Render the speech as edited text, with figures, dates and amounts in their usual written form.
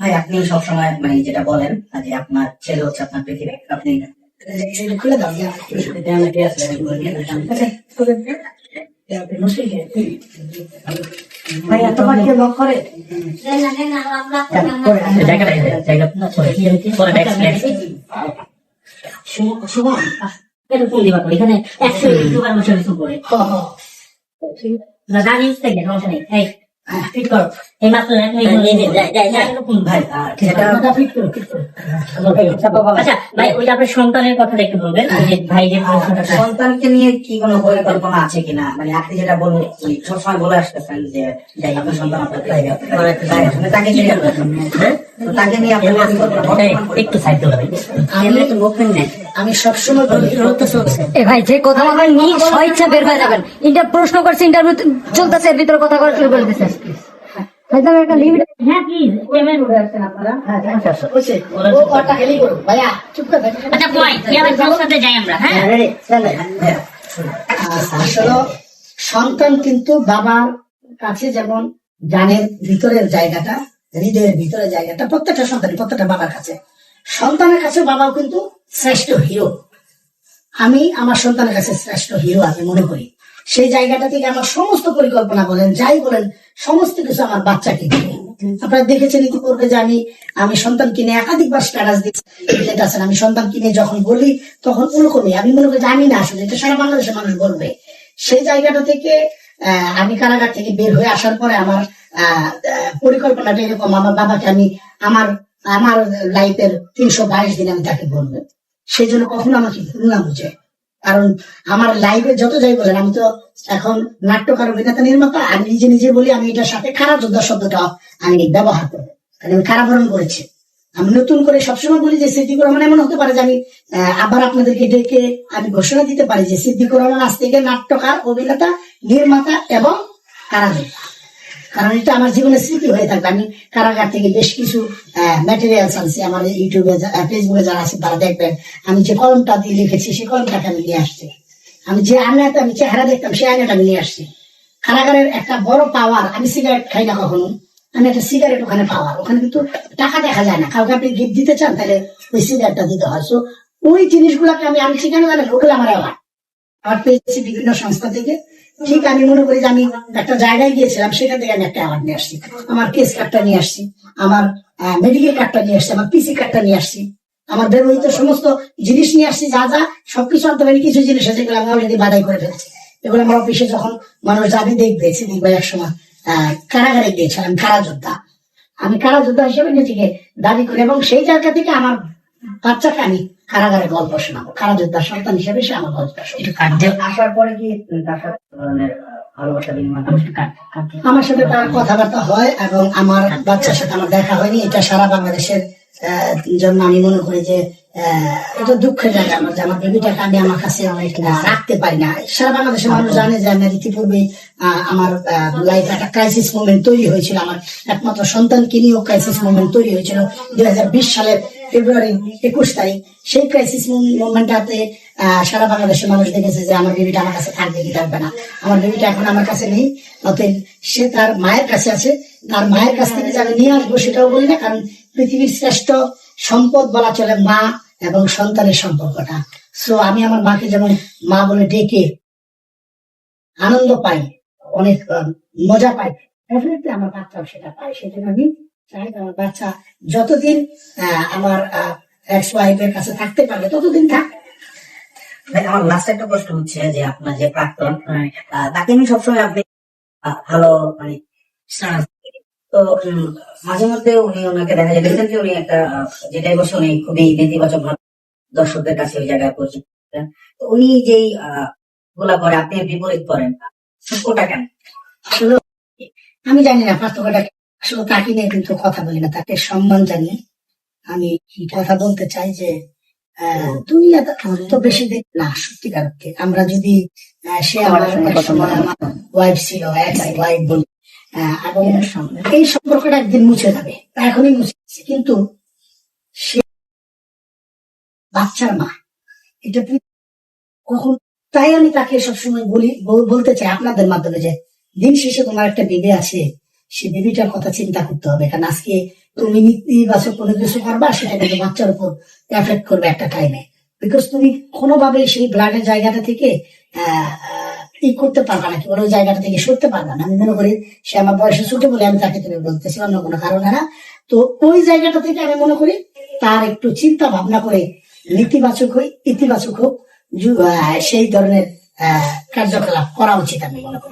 ভাই আপনি সবসময় মানে যেটা বলেন যে আপনার ছেলে হচ্ছে আপনার পৃথিবী, আপনি খুলে দাও ভাই এতবার কে লক করে এখানে 100 ইউটিউবার বসে কিছু করে জানি থেকে সমস্যা নেই। এই ফিট করো এই মাত্র ভাই আচ্ছা ভাই ওই আপনার সন্তানের কথাটা একটু বলবেন ভাই যে সন্তানকে নিয়ে কি কোনো পরিকল্পনা আছে কিনা, মানে আপনি যেটা বলুন সবসময় বলে আসতেছেন যে যাই আপনার সন্তান আপনার তাকে তাকে নিয়ে আপনার একটু সাইড আমি সবসময় ভাই যে কথা বলবেন নিজ স্বেচ্ছা বের হয়ে যাবেন। ইন্টার প্রশ্ন করছে, ইন্টারভিউ চলতেছে, এর ভিতরে কথা বলা শুরু করে দিচ্ছে। একটা লিমিট। হ্যাঁ প্লিজ পেমেন্ট করে আসছেন আপনারা। হ্যাঁ আচ্ছা ওইছে ও ওটা হেলি করো ভাইয়া চুপ করে থাকেন। আচ্ছা কই কি আবার সাথে যাই আমরা। হ্যাঁ রেডি চলে। আসলে সন্তান কিন্তু বাবার কাছে যেমন জানের ভিতরের জায়গাটা, হৃদয়ের ভিতরের জায়গাটা প্রত্যেকটা সন্তান প্রত্যেকটা বাবার কাছে, সন্তানের কাছে বাবাও কিন্তু শ্রেষ্ঠ হিরো। আমি আমার সন্তানের কাছে শ্রেষ্ঠ হিরো আমি মনে করি। সেই জায়গাটা থেকে আমার সমস্ত পরিকল্পনা বলেন যাই বলেন সমস্ত কিছু আমার বাচ্চাকে দিয়ে। আপনারা দেখেছেন ইতিপূর্বে যে আমি সন্তান কিনে একাধিকবার স্ট্যাটাস দিচ্ছি। আমি সন্তান কিনে যখন বলি তখন ওরকমই আমি মনে করি জানি না আসলে এটা সারা বাংলাদেশের মানুষ বলবে। সেই জায়গাটা থেকে আমি কারাগার থেকে বের হয়ে আসার পরে আমার পরিকল্পনাটা এরকম, আমার বাবাকে আমি আমার লাইফের 322 দিন আমি তাকে বলবো। সেই জন্য কখনো আমাকে ভুল না বুঝে, কারণ আমার লাইফে যত যাই বলেন আমি তো এখন নাট্যকার, অভিনেতা, নির্মাতা। আমি নিজে নিজে বলি আমি এটার সাথে খারাপ যোদ্ধা শব্দটা আমি ব্যবহার করবো, কারণ আমি কারাবরণ করেছি। আমি নতুন করে সবসময় বলি যে সিদ্দিকুর রহমান এমন হতে পারে যে আমি আবার আপনাদেরকে ডেকে আমি ঘোষণা দিতে পারি যে সিদ্দিকুর রহমান আজ থেকে নাট্যকার, অভিনেতা, নির্মাতা এবং কারাযোদ্ধা। কারণ এটা আমার জীবনের স্মৃতি হয়ে থাকবে। আমি কারাগার থেকে বেশ কিছু ম্যাটেরিয়ালস আনছি, আমার ইউটিউবে ফেসবুকে যারা আছে তারা দেখবেন। আমি যে কলমটা দিয়ে লিখেছি সেই কলমটাকে আমি নিয়ে আসছি। আমি যে আয়নাতে আমি চেহারা দেখতাম সেই আয়নাটা আমি নিয়ে আসছি। কারাগারের একটা বড় পাওয়ার, আমি সিগারেট খাই না কখনো, আমি একটা সিগারেট ওখানে পাওয়ার, ওখানে কিন্তু টাকা দেখা যায় না। কাউকে আপনি গিফট দিতে চান তাহলে ওই সিগারেটটা দিতে হয়। সো ওই জিনিসগুলোকে আমি আনছি কেন জানেন, ওগুলো আমার অ্যাওয়ার্ড পেয়েছি বিভিন্ন সংস্থা থেকে। ঠিক আমি মনে করি যে আমি একটা জায়গায় গিয়েছিলাম, সেখান থেকে আমি একটা অ্যাওয়ার্ড নিয়ে আসছি। আমার কেস কার্ডটা নিয়ে আসছি, আমার মেডিকেল কার্ডটা নিয়ে আসছি, আমার পিসি কার্ডটা নিয়ে আসছি, আমার ব্যবহৃত সমস্ত জিনিস নিয়ে আসছি। যা যা সবকিছু আনতে পারি, কিছু জিনিস আছে যেগুলো আমি অলরেডি বাধাই করে ফেলছি। এগুলো আমার অফিসে যখন মানুষ যাবে দেখবে, সিদ্দিক ভাই একসময় কারাগারে গিয়েছিলাম, কারাযোদ্ধা। আমি কারাযোদ্ধা হিসেবে নিজেকে দাবি করি এবং সেই জায়গা থেকে আমার বাচ্চাকে আমি কারাগারে গল্প শোনাবো, কারাযোদ্ধার সন্তান হিসেবে সে আমার গল্পটা শোনাবে। আসার পরে কি আমার সাথে তার কথাবার্তা হয় এবং আমার বাচ্চার সাথে আমার দেখা হয়নি। এটা সারা বাংলাদেশের জন্য আমি মনে করি যে এটা দুঃখের জায়গা আমার, যে আমার বেবিটাকে আমি আমার কাছে রাখতে পারি না। সারা বাংলাদেশের মানুষ জানে যে আমি ইতিপূর্বে আমার লাইফে একটা ক্রাইসিস মোমেন্ট তৈরি হয়েছিল। আমার একমাত্র সন্তানকে নিয়েও ক্রাইসিস মোমেন্ট তৈরি হয়েছিল 2020 সালের ফেব্রুয়ারি 21 তারিখ। সেই ক্রাইসিস মোমেন্টটাতে সারা বাংলাদেশের মানুষ দেখেছে যে আমার বেবিটা আমার কাছে থাকবে কি থাকবে না। আমার বেবিটা এখন আমার কাছে নেই, অতএব সে তার মায়ের কাছে আছে। তার মায়ের কাছ থেকে যাবে নিয়ে আসবো সেটাও বলি না, কারণ পৃথিবীর শ্রেষ্ঠ সম্পদ বলা চলে মা এবং সন্তানের সম্পর্কটা। সো আমি আমার মাকে যেমন মা বলে ডেকে আনন্দ পাই, অনেক মজা পাই, ডেফিনেটলি আমার বাচ্চাও সেটা পায়। সেজন্য আমি চাই আমার বাচ্চা যতদিন আমার এক্স ওয়াইফের কাছে থাকতে পারবে ততদিন থাক। আমার লাস্ট একটা প্রশ্ন হচ্ছে যে আপনার যে প্রাক্তন, তাকে নিয়ে সবসময় আপনি ভালো মানে তো মাঝে মধ্যে উনি ওনাকে দেখা যায় রিসেন্টলি উনি একটা যেটাই বসে উনি খুবই নেতিবাচক ভাবে দর্শকদের কাছে ওই জায়গায় পরিচিত। তো উনি যেই গুলা করে আপনি বিপরীত করেন, সূক্ষ্মটা কেন? আসলে আমি জানি না পার্থক্যটা, আসলে তাকে নিয়ে কিন্তু কথা বলি না, তাকে সম্মান জানিয়ে আমি কথা বলতে চাই যে তুমি তো বেশি দিন না সত্যিকার অর্থে আমরা যদি সে আমার ওয়াইফ ছিল, এক্স ওয়াইফ বলি, এবং এই সম্পর্কটা একদিন মুছে যাবে, এখনই মুছে যাচ্ছে, কিন্তু সে বাচ্চার মা, এটা কখন, তাই আমি তাকে সবসময় বলতে চাই আপনাদের মাধ্যমে যে দিন শেষে তোমার একটা বেবি আছে, সে বেবিটার কথা চিন্তা করতে হবে। কারণ আজকে তুমি নেতিবাচক কোনো কিছু করবা, সেটা কিন্তু বাচ্চার উপর এফেক্ট করবে একটা টাইমে। বিকজ তুমি কোনোভাবে সেই ব্লাডের জায়গাটা থেকে ই করতে পারবা না, কি বলে, ওই জায়গাটা থেকে সরতে পারবা না। আমি মনে করি সে আমার বয়সে ছোট বলে আমি তাকে তুমি বলতেছি, অন্য কোনো কারণে না। তো ওই জায়গাটা থেকে আমি মনে করি তার একটু চিন্তা ভাবনা করে নেতিবাচক হোক ইতিবাচক হোক সেই ধরনের কার্যকলাপ করা উচিত আমি মনে করি।